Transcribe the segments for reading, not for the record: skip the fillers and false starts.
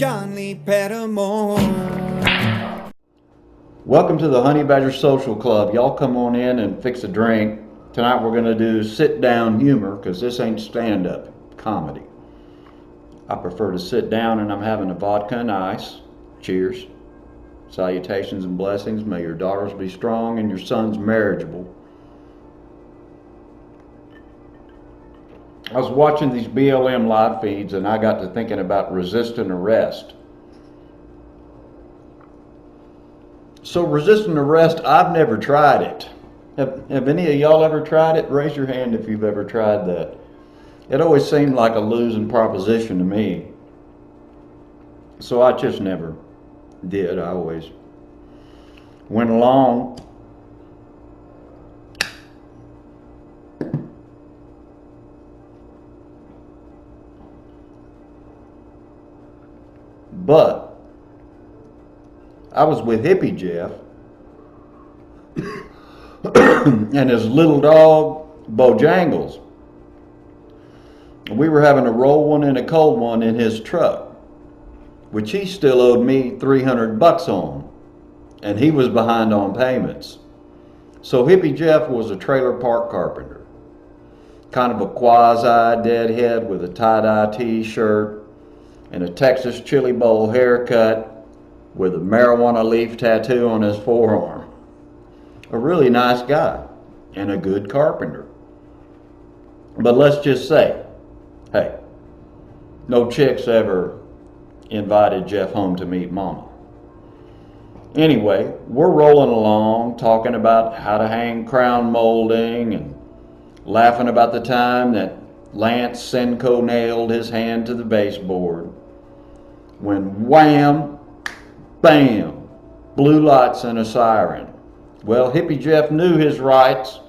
Johnny Pettimore. Welcome to the Honey Badger Social Club. Y'all come on in and fix a drink. Tonight we're going to do sit-down humor because this ain't stand-up comedy. I prefer to sit down, and I'm having a vodka and ice. Cheers. Salutations and blessings. May your daughters be strong and your sons marriageable. I was watching these BLM live feeds and I got to thinking about resisting arrest. So resisting arrest, I've never tried it. Have any of y'all ever tried it? Raise your hand if you've ever tried that. It always seemed like a losing proposition to me. So I just never did. I always went along. But I was with Hippy Jeff and his little dog Bojangles. We were having a roll one and a cold one in his truck, which he still owed me $300 on, and he was behind on payments. So Hippy Jeff was a trailer park carpenter, kind of a quasi deadhead with a tie-dye t-shirt and a Texas chili bowl haircut with a marijuana leaf tattoo on his forearm. A really nice guy and a good carpenter. But let's just say, hey, no chicks ever invited Jeff home to meet Mama. Anyway, we're rolling along talking about how to hang crown molding and laughing about the time that Lance Senko nailed his hand to the baseboard. When wham, bam, blue lights and a siren. Well, Hippy Jeff knew his rights,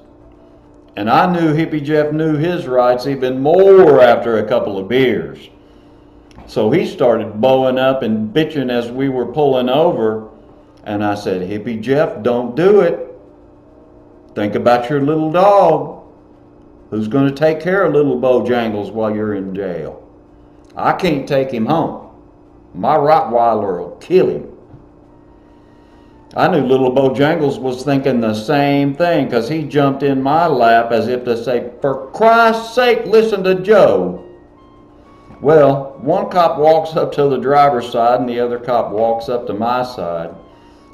and I knew Hippy Jeff knew his rights even more after a couple of beers. So he started bowing up and bitching as we were pulling over, and I said, Hippy Jeff, don't do it. Think about your little dog. Who's going to take care of little Bojangles while you're in jail? I can't take him home. My Rottweiler will kill him. I knew little Bojangles was thinking the same thing because he jumped in my lap as if to say, for Christ's sake, listen to Joe. Well, one cop walks up to the driver's side and the other cop walks up to my side,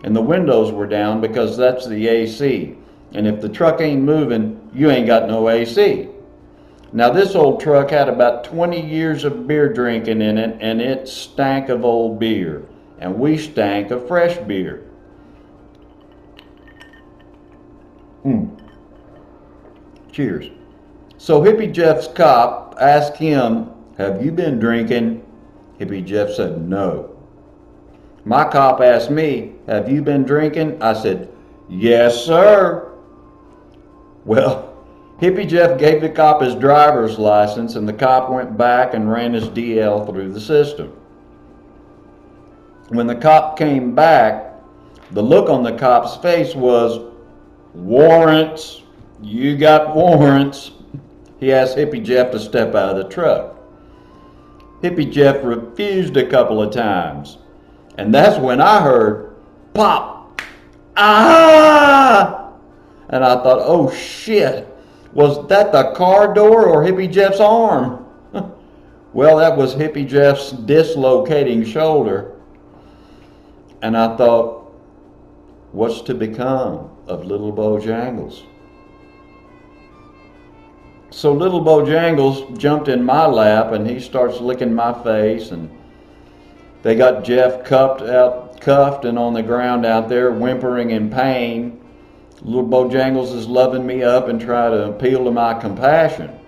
and the windows were down because that's the AC. And if the truck ain't moving, you ain't got no AC. Now this old truck had about 20 years of beer drinking in it, and it stank of old beer, and we stank of fresh beer. Cheers. So Hippy Jeff's cop asked him, have you been drinking? Hippy Jeff said no. My cop asked me, have you been drinking? I said, yes, sir. Well, Hippy Jeff gave the cop his driver's license, and the cop went back and ran his DL through the system. When the cop came back, the look on the cop's face was, warrants, you got warrants. He asked Hippy Jeff to step out of the truck. Hippy Jeff refused a couple of times, and that's when I heard, pop, ah! And I thought, oh shit. Was that the car door or Hippy Jeff's arm? Well, that was Hippy Jeff's dislocating shoulder. And I thought, what's to become of little Bojangles? So little Bojangles jumped in my lap and he starts licking my face, and they got Jeff cuffed and on the ground out there whimpering in pain. Little Bojangles is loving me up and trying to appeal to my compassion.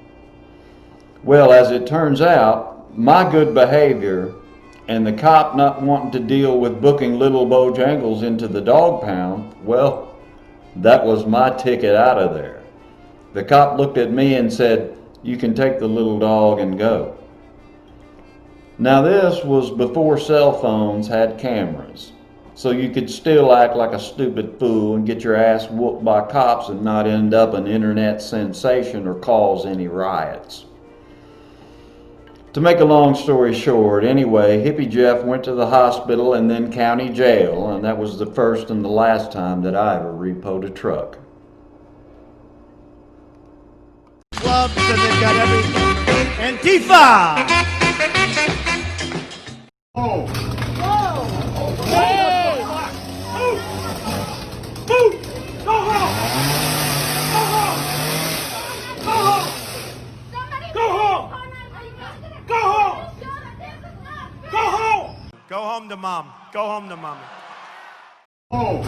Well, as it turns out, my good behavior and the cop not wanting to deal with booking little Bojangles into the dog pound, well, that was my ticket out of there. The cop looked at me and said, you can take the little dog and go. Now this was before cell phones had cameras. So you could still act like a stupid fool and get your ass whooped by cops and not end up an internet sensation or cause any riots. To make a long story short, anyway, Hippy Jeff went to the hospital and then county jail, and that was the first and the last time that I ever repoed a truck. Clubs and they've got everything. Antifa! Oh. Whoa! Hey! Move! Move! Go home! Go home! Go home! Go home! Go home! Go home! Go home to mom. Go home to mommy. Oh.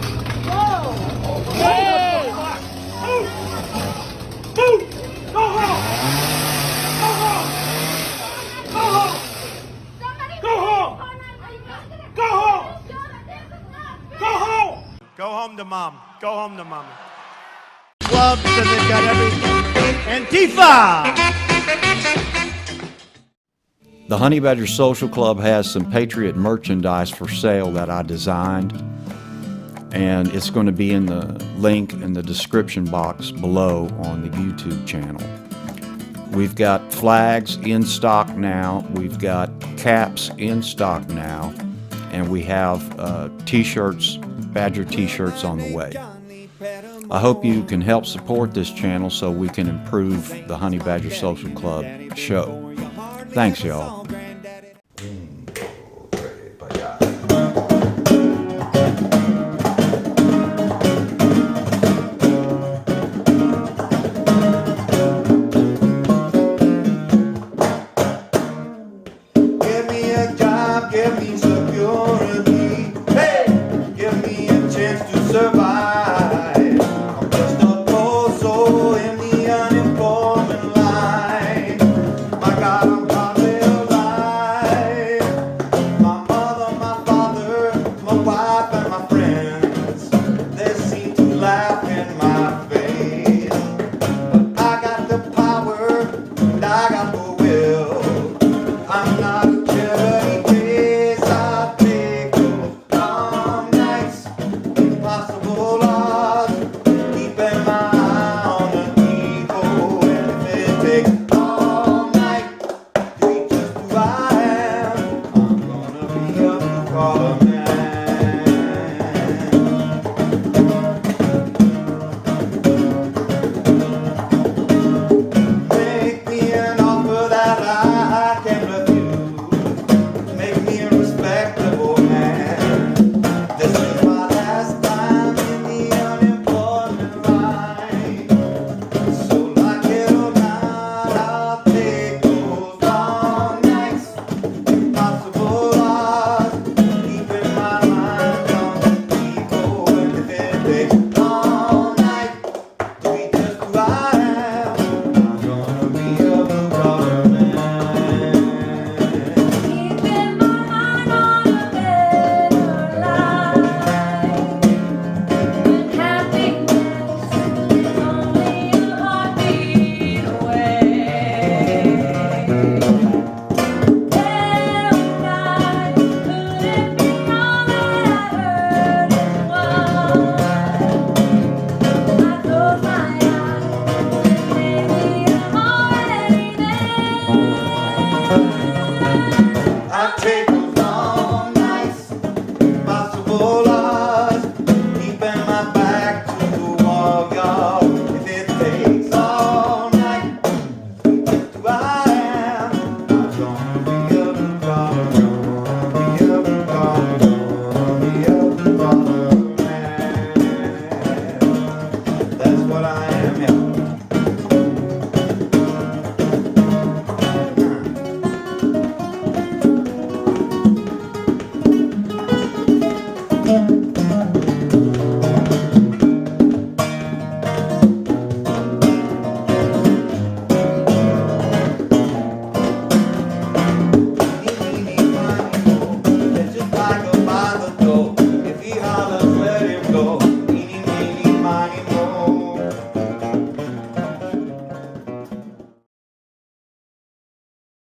Hey! Move! Move! Go home! Go home! Go home! Go home! Go home! Go home! Go home to mom. Go home to mommy. Clubs and they've got everything. Antifa! The Honey Badger Social Club has some Patriot merchandise for sale that I designed, and it's going to be in the link in the description box below on the YouTube channel. We've got flags in stock now, we've got caps in stock now, and we have t-shirts, Badger t-shirts on the way. I hope you can help support this channel so we can improve the Honey Badger Social Club show. Thanks, y'all.